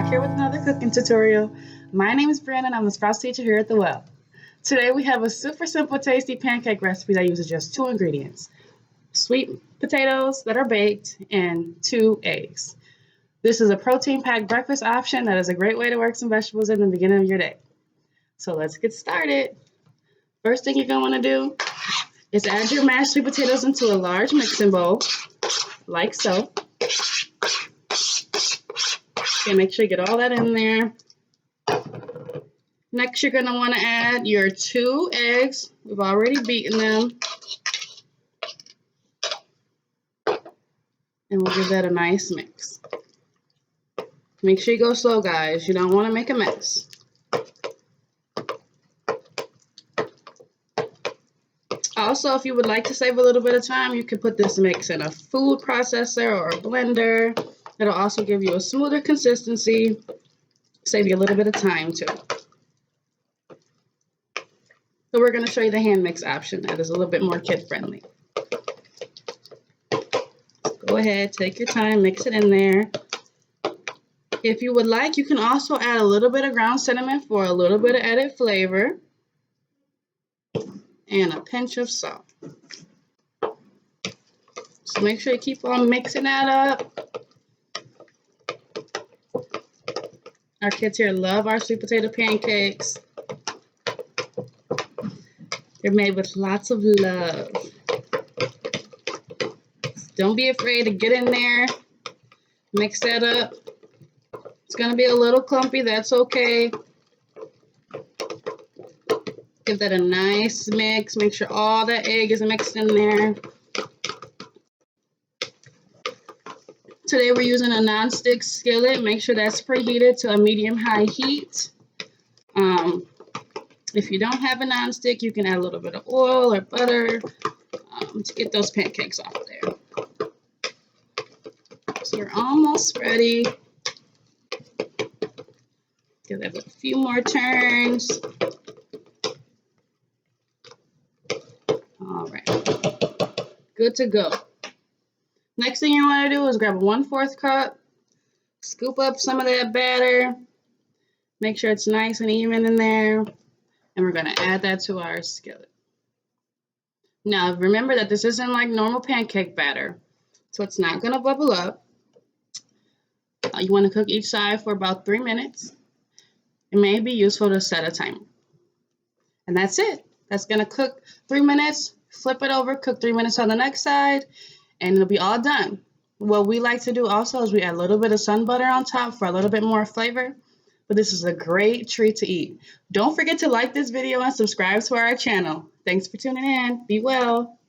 back here with another cooking tutorial. My name is Breanna and I'm the Sprouts teacher here at the Well. Today we have a super simple tasty pancake recipe that uses just 2 ingredients. Sweet potatoes that are baked and 2 eggs. This is a protein-packed breakfast option that is a great way to work some vegetables in the beginning of your day. So let's get started. First thing you're going to want to do is add your mashed sweet potatoes into a large mixing bowl, like so. Okay, make sure you get all that in there. Next, you're going to want to add your 2 eggs. We've already beaten them. And we'll give that a nice mix. Make sure you go slow, guys. You don't want to make a mess. Also, if you would like to save a little bit of time, you can put this mix in a food processor or a blender. It'll also give you a smoother consistency, save you a little bit of time too. So we're going to show you the hand mix option that is a little bit more kid friendly. Go ahead, take your time, mix it in there. If you would like, you can also add a little bit of ground cinnamon for a little bit of added flavor. And a pinch of salt. So make sure you keep on mixing that up. Our kids here love our sweet potato pancakes. They're made with lots of love. Don't be afraid to get in there. Mix that up. It's going to be a little clumpy. That's okay. Give that a nice mix. Make sure all that egg is mixed in there. Today we're using a nonstick skillet. Make sure that's preheated to a medium-high heat. If you don't have a nonstick, you can add a little bit of oil or butter to get those pancakes off there. So we're almost ready. Give that a few more turns. All right, good to go. Next thing you want to do is grab a 1/4 cup, scoop up some of that batter, make sure it's nice and even in there, and we're going to add that to our skillet. Now remember that this isn't like normal pancake batter, so it's not going to bubble up. You want to cook each side for about 3 minutes. It may be useful to set a timer. And that's it. That's going to cook 3 minutes, flip it over, cook 3 minutes on the next side, and it'll be all done. What we like to do also is we add a little bit of sun butter on top for a little bit more flavor, but this is a great treat to eat. Don't forget to like this video and subscribe to our channel. Thanks for tuning in. Be well.